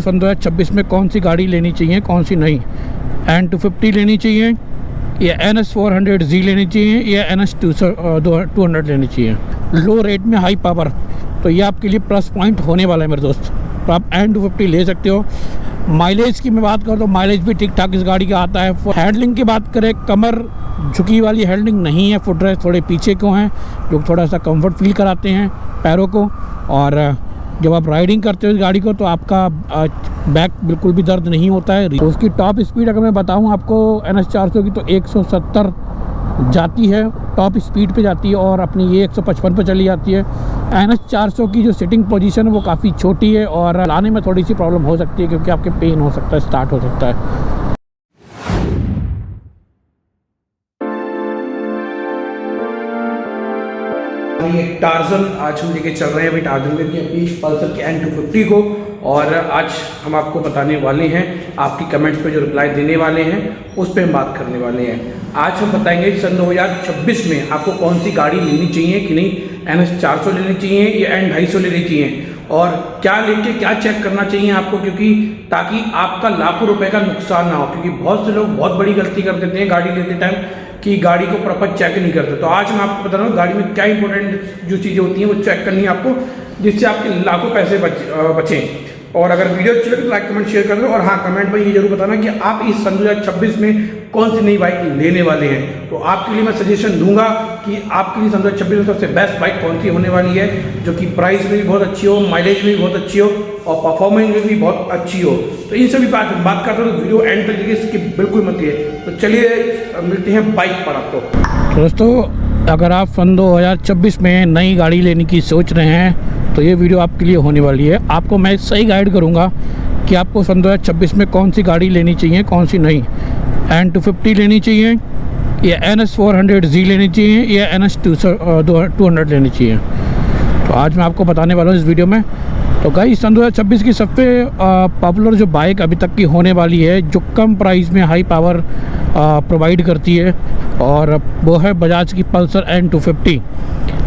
सन 2026 में कौन सी गाड़ी लेनी चाहिए, कौन सी नहीं। N250 लेनी चाहिए या NS400Z लेनी चाहिए या NS200 लेनी चाहिए। लो रेट में हाई पावर, तो ये आपके लिए प्लस पॉइंट होने वाला है मेरे दोस्त। तो आप N250 ले सकते हो। माइलेज की मैं बात करूँ तो माइलेज भी ठीक ठाक इस गाड़ी का आता है। हैंडलिंग की बात करें, कमर झुकी वाली हैंडलिंग नहीं है। फुट रेस्ट थोड़े पीछे को हैं जो थोड़ा सा कंफर्ट फील कराते हैं पैरों को। और जब आप राइडिंग करते हो इस गाड़ी को तो आपका बैक बिल्कुल भी दर्द नहीं होता है। तो उसकी टॉप स्पीड अगर मैं बताऊं आपको NS400 की तो 170 जाती है, टॉप स्पीड पे जाती है। और अपनी ये 155 पे चली जाती है। NS400 की जो सिटिंग पोजीशन है वो काफ़ी छोटी है और लाने में थोड़ी सी प्रॉब्लम हो सकती है क्योंकि आपके पेन हो सकता है, स्टार्ट हो सकता है। ये टार्जन आज हम लेके चल रहे हैं, अभी टार्जन लेके अपनी पल्सर के N250 को। और आज हम आपको बताने वाले हैं, आपकी कमेंट्स पे जो रिप्लाई देने वाले हैं उस पे हम बात करने वाले हैं। आज हम बताएंगे सन 2026 में आपको कौन सी गाड़ी लेनी चाहिए कि नहीं। NS400 लेनी चाहिए या N250 लेनी चाहिए, और क्या लेके क्या चेक करना चाहिए आपको, क्योंकि ताकि आपका लाखों रुपए का नुकसान ना हो। क्योंकि बहुत से लोग बहुत बड़ी गलती कर देते हैं गाड़ी लेते टाइम कि गाड़ी को प्रॉपर चेक नहीं करते। तो आज मैं आपको बता रहा हूँ गाड़ी में क्या इंपॉर्टेंट जो चीज़ें होती हैं वो चेक करनी है आपको, जिससे आपके लाखों पैसे बचें। और अगर वीडियो अच्छी लगे तो लाइक कमेंट शेयर कर दो। और हाँ, कमेंट में ये जरूर बताना कि आप इस सन 2026 में कौन सी नई बाइक लेने वाले हैं। तो आपके लिए मैं सजेशन दूंगा कि आपके लिए सन 2026 में सबसे बेस्ट बाइक कौन सी होने वाली है, जो कि प्राइस में भी बहुत अच्छी हो, माइलेज में भी बहुत अच्छी हो और परफॉर्मेंस में भी बहुत अच्छी हो। तो इन सभी बात करते हो तो वीडियो एंड तक देखिए, स्किप बिल्कुल मत कीजिए। तो चलिए मिलते हैं बाइक पर आपको। दोस्तों, अगर आप सन 2026 में नई गाड़ी लेने की सोच रहे हैं तो ये वीडियो आपके लिए होने वाली है। आपको मैं सही गाइड करूंगा कि आपको सन 2026 में कौन सी गाड़ी लेनी चाहिए, कौन सी नहीं। N250 लेनी चाहिए या NS400Z लेनी चाहिए या NS200 लेनी चाहिए। तो आज मैं आपको बताने वाला हूँ इस वीडियो में। तो गाइस, सन 2026 की सबसे पॉपुलर जो बाइक अभी तक की होने वाली है, जो कम प्राइस में हाई पावर प्रोवाइड करती है, और वो है बजाज की पल्सर N250।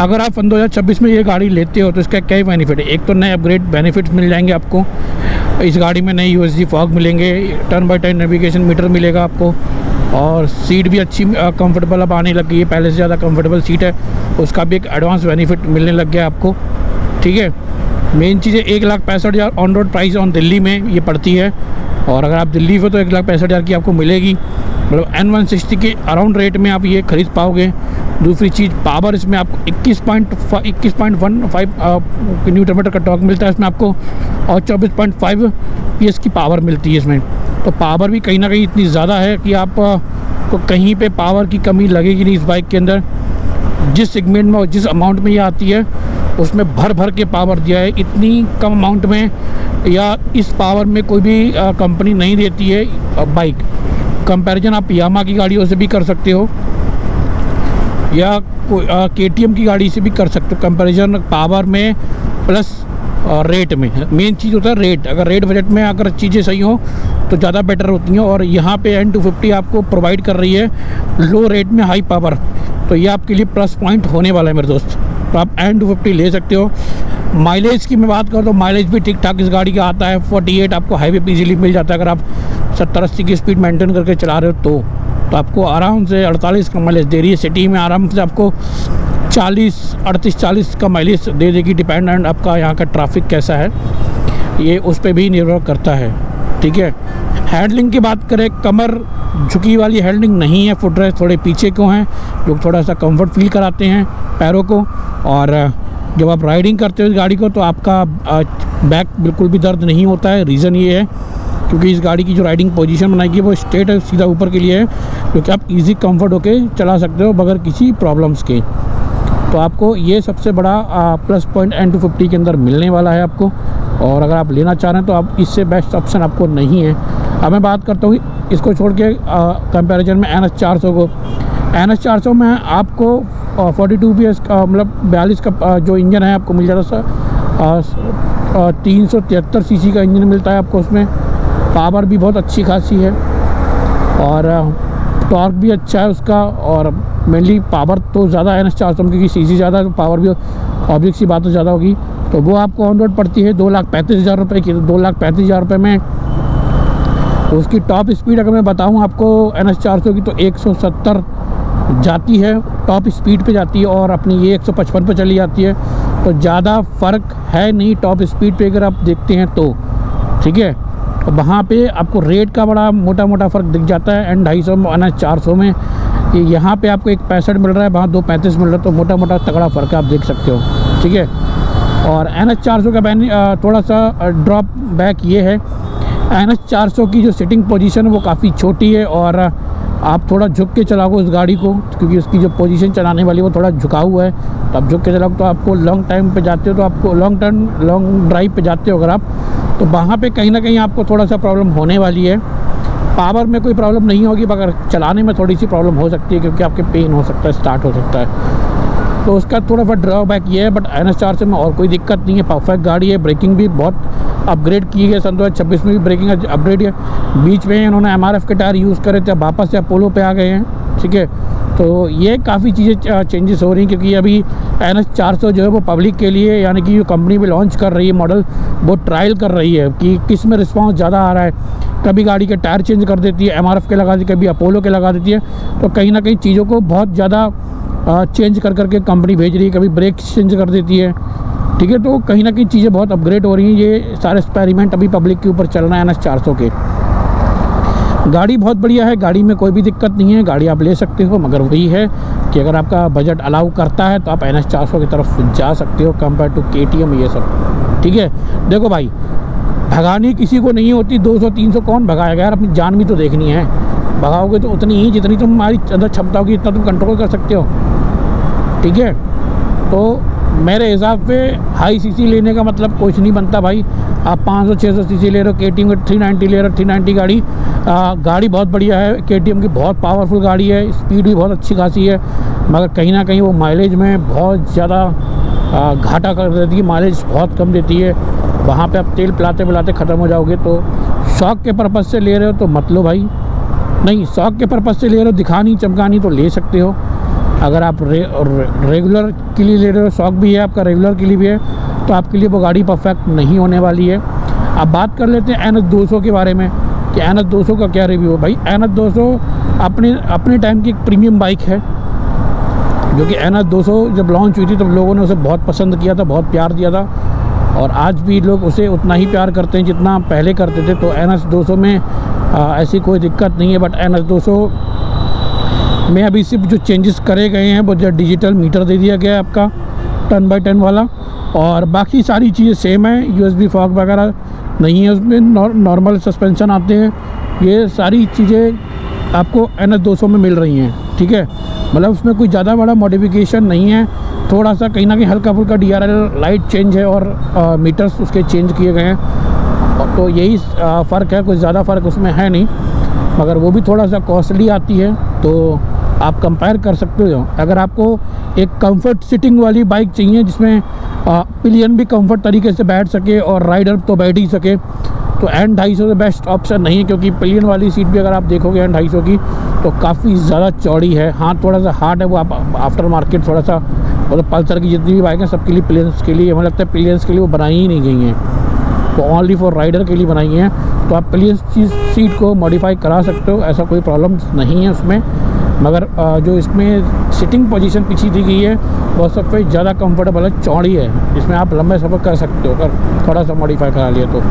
अगर आप सन 2026 में ये गाड़ी लेते हो तो इसका कई बेनिफिट है। एक तो नए अपग्रेड बेनिफिट्स मिल जाएंगे आपको। इस गाड़ी में नई USB फॉग मिलेंगे, turn by turn navigation meter मिलेगा आपको, और सीट भी अच्छी कंफर्टेबल अब आने लगी है, पहले से ज़्यादा कंफर्टेबल सीट है। उसका भी एक एडवांस बेनिफिट मिलने लग गया आपको। ठीक है, मेन चीज़ है 1,65,000 on road price on Delhi में ये पड़ती है। और अगर आप दिल्ली में तो 1,65,000 की आपको मिलेगी, मतलब N160 के अराउंड रेट में आप ये खरीद पाओगे। दूसरी चीज़, पावर इसमें आपको 21.15 न्यूटन मीटर का टॉर्क मिलता है इसमें आपको, और 24.5 PS की पावर मिलती है इसमें। तो पावर भी कहीं ना कहीं इतनी ज़्यादा है कि आप को कहीं पे पावर की कमी लगेगी नहीं इस बाइक के अंदर। जिस सेगमेंट में और जिस अमाउंट में ये आती है उसमें भर के पावर दिया है। इतनी कम अमाउंट में या इस पावर में कोई भी कंपनी नहीं देती है बाइक। कंपैरिजन आप यामा की गाड़ियों से भी कर सकते हो या KTM की गाड़ी से भी कर सकते हो कंपैरिजन, पावर में प्लस रेट में। मेन चीज़ होता है रेट। अगर रेट बजट में अगर चीज़ें सही हो तो ज़्यादा बेटर होती हैं। और यहाँ पे N250 आपको प्रोवाइड कर रही है लो रेट में हाई पावर, तो ये आपके लिए प्लस पॉइंट होने वाला है मेरे दोस्त। तो आप N250 ले सकते हो। माइलेज की मैं बात करूँ तो माइलेज भी ठीक ठाक इस गाड़ी का आता है। 48 आपको हाईवे पे इजीली मिल जाता है। अगर आप 70-80 की स्पीड मेंटेन करके चला रहे हो तो आपको आराम से 48 का माइलेज दे रही है। सिटी में आराम से आपको 38-40 का माइलेज दे देगी। डिपेंड ऑन आपका यहाँ का ट्रैफिक कैसा है, ये उस पर भी निर्भर करता है। ठीक है, हैंडलिंग की बात करें, कमर झुकी वाली हैंडलिंग नहीं है। फुट रेस्ट थोड़े पीछे को हैं जो थोड़ा सा कंफर्ट फील कराते हैं पैरों को। और जब आप राइडिंग करते हो इस गाड़ी को तो आपका बैक बिल्कुल भी दर्द नहीं होता है। रीज़न ये है क्योंकि इस गाड़ी की जो राइडिंग पोजीशन बनाई गई है वो स्ट्रेट है, सीधा ऊपर के लिए है, क्योंकि आप इजी कंफर्ट होके चला सकते हो बगैर किसी प्रॉब्लम्स के। तो आपको ये सबसे बड़ा प्लस पॉइंट N250 के अंदर मिलने वाला है आपको। और अगर आप लेना चाह रहे हैं तो आप इससे बेस्ट ऑप्शन आपको नहीं है। अब मैं बात करता हूँ इसको छोड़ के कंपैरिजन में NS400 को। NS400 में आपको 42 PS का मतलब 42 का जो इंजन है आपको मिल जाता है। 373 cc का इंजन मिलता है आपको उसमें। पावर भी बहुत अच्छी खासी है और टॉर्क भी अच्छा है उसका। और मेनली पावर तो ज़्यादा है NS400 में, क्योंकि सीसी ज़्यादा है तो पावर भी ऑब्जेक्ट सी बात तो ज़्यादा होगी। तो वो आपको ऑन रोड पड़ती है 2,35,000 रुपये की। 2,35,000 रुपये में उसकी टॉप स्पीड अगर मैं बताऊं आपको NS 400 की तो 170 जाती है, टॉप स्पीड पे जाती है, और अपनी ये 155 पे चली जाती है। तो ज़्यादा फ़र्क है नहीं टॉप स्पीड पे अगर आप देखते हैं तो, ठीक है। तो वहाँ पे आपको रेट का बड़ा मोटा मोटा फ़र्क दिख जाता है। N250 में NS 400 में यहाँ पे आपको 165 मिल रहा है, वहाँ 235 मिल रहा है, तो मोटा मोटा तगड़ा फ़र्क आप देख सकते हो, ठीक है। और NS 400 का थोड़ा सा ड्रॉप बैक ये है, NS 400 की जो सिटिंग पोजीशन है वो काफ़ी छोटी है, और आप थोड़ा झुक के चलाओगे उस गाड़ी को, क्योंकि उसकी जो पोजीशन चलाने वाली वो थोड़ा झुका हुआ है। तो आप झुक के चलाओगे तो आपको लॉन्ग टाइम पे जाते हो, तो आपको लॉन्ग ड्राइव पे जाते हो अगर आप, तो वहाँ पे कहीं ना कहीं आपको थोड़ा सा प्रॉब्लम होने वाली है। पावर में कोई प्रॉब्लम नहीं होगी, मगर चलाने में थोड़ी सी प्रॉब्लम हो सकती है, क्योंकि आपके पेन हो सकता है, स्टार्ट हो सकता है। तो उसका थोड़ा सा ड्रॉबैक ये है। बट NS 400 में और कोई दिक्कत नहीं है, परफेक्ट गाड़ी है। ब्रेकिंग भी बहुत अपग्रेड की है, सन 2026 में भी ब्रेकिंग अपग्रेड है। बीच में इन्होंने MRF के टायर यूज़ करे थे, वापस से अपोलो पे आ गए हैं, ठीक है। तो ये काफ़ी चीज़ें चेंजेस हो रही हैं, क्योंकि अभी NS 400 जो है वो पब्लिक के लिए, यानी कि जो कंपनी भी लॉन्च कर रही है मॉडल, वो ट्रायल कर रही है कि किस में रिस्पांस ज़्यादा आ रहा है। कभी गाड़ी के टायर चेंज कर देती है, MRF के लगा देती है, कभी अपोलो के लगा देती है। तो कहीं ना कहीं चीज़ों को बहुत ज़्यादा चेंज कर करके कंपनी भेज रही है, कभी ब्रेक चेंज कर देती है, ठीक है। तो कहीं ना कहीं चीज़ें बहुत अपग्रेड हो रही हैं। ये सारे एक्सपेरिमेंट अभी पब्लिक के ऊपर चल रहे हैं NS 400 के। गाड़ी बहुत बढ़िया है, गाड़ी में कोई भी दिक्कत नहीं है, गाड़ी आप ले सकते हो। मगर वही है कि अगर आपका बजट अलाउ करता है तो आप NS 400 की तरफ जा सकते हो कंपेयर टू KTM ये सब, ठीक है। देखो भाई, भगानी किसी को नहीं होती, 200-300 कौन भगाएगा यार, अपनी जान भी तो देखनी है। भगाओगे तो उतनी ही जितनी तुम्हारी अंदर क्षमता होगी, इतना तुम कंट्रोल कर सकते हो, ठीक है। तो मेरे हिसाब से हाई सीसी लेने का मतलब कुछ नहीं बनता भाई। आप 500-600 सीसी ले रहे हो, KTM की 390 ले रहे हो, 390 गाड़ी बहुत बढ़िया है। KTM की बहुत पावरफुल गाड़ी है, स्पीड भी बहुत अच्छी खासी है, मगर कहीं ना कहीं वो माइलेज में बहुत ज़्यादा घाटा कर देती है, माइलेज बहुत कम देती है। वहाँ पे आप तेल पिलाते पिलाते ख़त्म हो जाओगे। तो शौक के पर्पज़ से ले रहे हो तो मत लो भाई, नहीं शौक के पर्पज़ से ले रहे हो, दिखानी चमकानी, तो ले सकते हो। अगर आप रेगुलर के लिए ले रहे हो, शौक भी है आपका, रेगुलर के लिए भी है, तो आपके लिए वो गाड़ी परफेक्ट नहीं होने वाली है। अब बात कर लेते हैं NS 200 के बारे में कि NS 200 का क्या रिव्यू है। भाई NS 200 अपने टाइम की एक प्रीमियम बाइक है, जो कि NS 200 जब लॉन्च हुई थी तब लोगों ने उसे बहुत पसंद किया था, बहुत प्यार दिया था, और आज भी लोग उसे उतना ही प्यार करते हैं जितना पहले करते थे। तो NS 200 में ऐसी कोई दिक्कत नहीं है। बट NS 200 में अभी सिर्फ जो चेंजेस करे गए हैं वो जो डिजिटल मीटर दे दिया गया है आपका 10x10 वाला, और बाकी सारी चीज़ें सेम है। USB फॉग वगैरह नहीं है उसमें, नॉर्मल सस्पेंशन आते हैं। ये सारी चीज़ें आपको NS 200 में मिल रही हैं, ठीक है। मतलब उसमें कोई ज़्यादा बड़ा मॉडिफिकेशन नहीं है, थोड़ा सा कहीं ना कहीं हल्का फुल्का DRL लाइट चेंज है, और मीटर्स उसके चेंज किए गए हैं। तो यही फ़र्क है, कुछ ज़्यादा फ़र्क उसमें है नहीं, मगर वो भी थोड़ा सा कॉस्टली आती है। तो आप कंपेयर कर सकते हो। अगर आपको एक कंफर्ट सिटिंग वाली बाइक चाहिए जिसमें पिलियन भी कंफर्ट तरीके से बैठ सके और राइडर तो बैठ ही सके, तो N250 से बेस्ट ऑप्शन नहीं है, क्योंकि पिलियन वाली सीट भी अगर आप देखोगे N250 की तो काफ़ी ज़्यादा चौड़ी है। हाँ, थोड़ा सा हार्ड है वो, आप आफ्टर मार्केट थोड़ा सा, मतलब पल्सर की जितनी भी बाइक हैं सबके लिए पिलियंस के लिए, हमें लगता है पिलियंस के लिए वो बनाई ही नहीं गई हैं, तो ओनली फॉर राइडर के लिए बनाई हैं। तो आप पिलियंस सीट को मॉडिफाई करा सकते हो, ऐसा कोई प्रॉब्लम नहीं है उसमें। मगर जो इसमें सिटिंग पोजीशन पीछे दी गई है वो सबसे ज़्यादा कंफर्टेबल है, चौड़ी है, इसमें आप लंबे सफ़र कर सकते हो अगर थोड़ा सा मॉडिफाई करा लिया तो।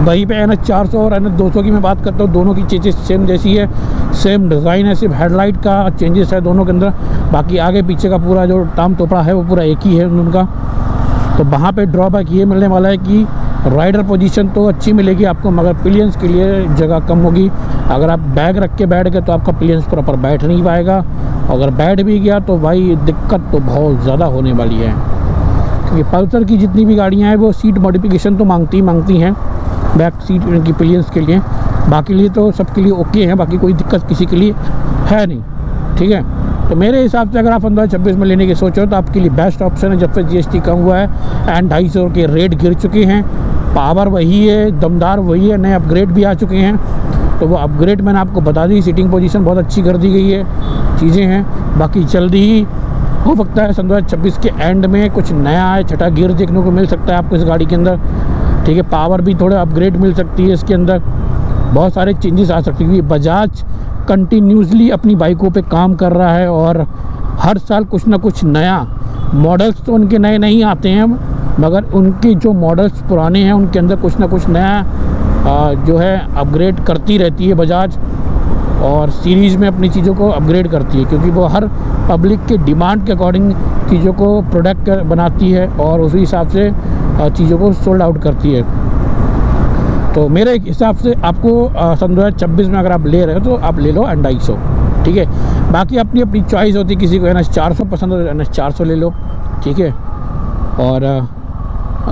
वहीं पे NS 400 और NS 200 की मैं बात करता हूँ, दोनों की चीज़ें सेम जैसी है, सेम डिज़ाइन है, सिर्फ हेडलाइट का चेंजेस है दोनों के अंदर। बाकी आगे पीछे का पूरा जो टाम टोपड़ा है वो पूरा एक ही है उनका। तो वहाँ पे ड्रॉबैक ये मिलने वाला है कि राइडर पोजीशन तो अच्छी मिलेगी आपको, मगर पिलियंस के लिए जगह कम होगी। अगर आप बैग रख के बैठ गए तो आपका पिलियंस प्रॉपर बैठ नहीं पाएगा, अगर बैठ भी गया तो भाई दिक्कत तो बहुत ज़्यादा होने वाली है। क्योंकि पल्सर की जितनी भी गाड़ियाँ हैं वो सीट मॉडिफिकेशन तो मांगती हैं बैक सीट इनकी पिलियंस के लिए, बाकी लिए तो सबके लिए ओके हैं, बाकी कोई दिक्कत किसी के लिए है नहीं, ठीक है। तो मेरे हिसाब से अगर आप 2026 में लेने की सोचो तो आपके लिए बेस्ट ऑप्शन है। जब से GST कम हुआ है एंड 250 के रेट गिर चुके हैं, पावर वही है, दमदार वही है, नए अपग्रेड भी आ चुके हैं। तो वो अपग्रेड मैंने आपको बता दी, सीटिंग पोजीशन बहुत अच्छी कर दी गई है, चीज़ें हैं। बाकी जल्दी ही हो सकता है सन 2026 के एंड में कुछ नया है, छठा गियर देखने को मिल सकता है आपको इस गाड़ी के अंदर। ठीक है, पावर भी थोड़ा अपग्रेड मिल सकती है इसके अंदर, बहुत सारे चेंजेस आ सकते हैं क्योंकि बजाज कंटिन्यूसली अपनी बाइकों पे काम कर रहा है और हर साल कुछ ना कुछ नया, मॉडल्स तो उनके नए नहीं आते हैं मगर उनके जो मॉडल्स पुराने हैं उनके अंदर कुछ ना कुछ नया जो है अपग्रेड करती रहती है बजाज, और सीरीज़ में अपनी चीज़ों को अपग्रेड करती है क्योंकि वो हर पब्लिक के डिमांड के अकॉर्डिंग चीज़ों को प्रोडक्ट बनाती है और उसी हिसाब से चीज़ों को सोल्ड आउट करती है। तो मेरे हिसाब से आपको सन 2026 में अगर आप ले रहे हो तो आप ले लो Hyundai 100। ठीक है, बाकी अपनी अपनी चॉइस होती है, किसी को NS 400 पसंद हो NS 400 ले लो। ठीक है, और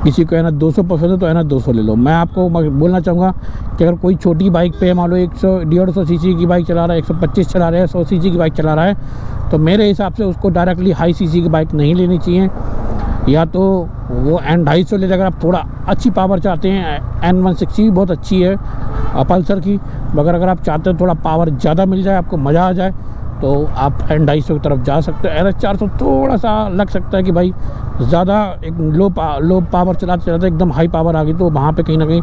किसी को NS 200 पसंद है तो NS 200 ले लो। मैं आपको बोलना चाहूँगा कि अगर कोई छोटी बाइक पे मान लो 100-150 सीसी की बाइक चला रहा है, 125 चला रहा है, 100 सीसी की बाइक चला रहा है, तो मेरे हिसाब से उसको डायरेक्टली हाई सीसी की बाइक नहीं लेनी चाहिए। या तो वो N250 ले, अगर आप थोड़ा अच्छी पावर चाहते हैं, N160 भी बहुत अच्छी है पल्सर की, मगर अगर आप चाहते हो थोड़ा पावर ज़्यादा मिल जाए, आपको मज़ा आ जाए, तो आप N250 की तरफ जा सकते हो। NS 400 थोड़ा सा लग सकता है कि भाई ज़्यादा एक लो पावर चलाते चलाते एकदम हाई पावर आ गई तो वहाँ पे कहीं ना कहीं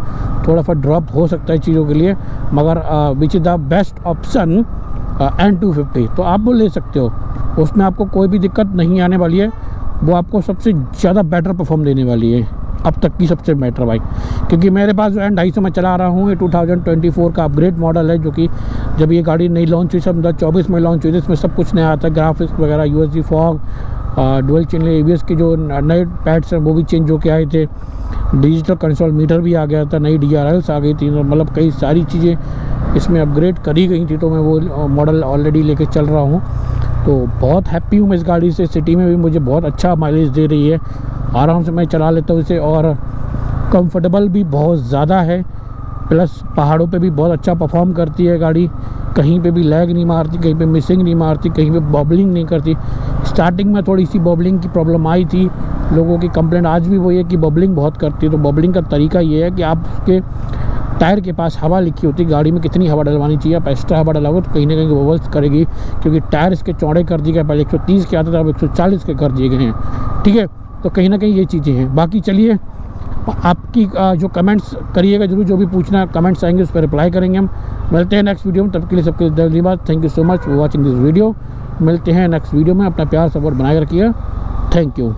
थोड़ा सा ड्रॉप हो सकता है चीज़ों के लिए, मगर which is the best option N250, तो आप वो ले सकते हो। उसमें आपको कोई भी दिक्कत नहीं आने वाली है, वो आपको सबसे ज़्यादा बेटर परफॉर्म देने वाली है अब तक की सबसे बेटर बाइक। क्योंकि मेरे पास जो N250 मैं चला रहा हूँ, ये 2024 का अपग्रेड मॉडल है, जो कि जब ये गाड़ी नई लॉन्च हुई, सब 2024 में लॉन्च हुई थी, इसमें सब कुछ नया आता है, ग्राफिक्स वगैरह, USB fog, dual channel ABS के जो नए पैड्स हैं वो भी चेंज होके आए थे, डिजिटल कंसोल मीटर भी आ गया था, नई DRLs आ गई थी, मतलब कई सारी चीज़ें इसमें अपग्रेड करी गई थी। तो मैं वो मॉडल ऑलरेडी लेके चल रहा हूँ, तो बहुत हैप्पी हूँ मैं इस गाड़ी से। सिटी में भी मुझे बहुत अच्छा माइलेज दे रही है, आराम से मैं चला लेता हूँ इसे, और कंफर्टेबल भी बहुत ज़्यादा है, प्लस पहाड़ों पे भी बहुत अच्छा परफॉर्म करती है गाड़ी, कहीं पे भी लैग नहीं मारती, कहीं पे मिसिंग नहीं मारती, कहीं पे बॉबलिंग नहीं करती। स्टार्टिंग में थोड़ी सी बॉबलिंग की प्रॉब्लम आई थी, लोगों की कंप्लेंट आज भी वही है कि बॉबलिंग बहुत करती है। तो बॉबलिंग का तरीका ये है कि आप उसके टायर के पास हवा लिखी होती है, गाड़ी में कितनी हवा डलवानी चाहिए, आप एक्स्ट्रा हवा डलाओगे तो कहीं ना कहीं बबल्स करेगी, क्योंकि टायर इसके चौड़े कर दिए गए, पहले 130 के आते थे, अब 140 के कर दिए गए हैं। ठीक है, तो कहीं ना कहीं ये चीज़ें हैं। बाकी चलिए, आपकी जो कमेंट्स करिएगा जरूर, जो भी पूछना कमेंट्स आएंगे उस पर रिप्लाई करेंगे हम। मिलते हैं नेक्स्ट वीडियो में, तब के लिए सबके धन्यवाद। Thank you so much for watching this video. मिलते हैं नेक्स्ट वीडियो में, अपना प्यार सपोर्ट बनाए रखिए। Thank you.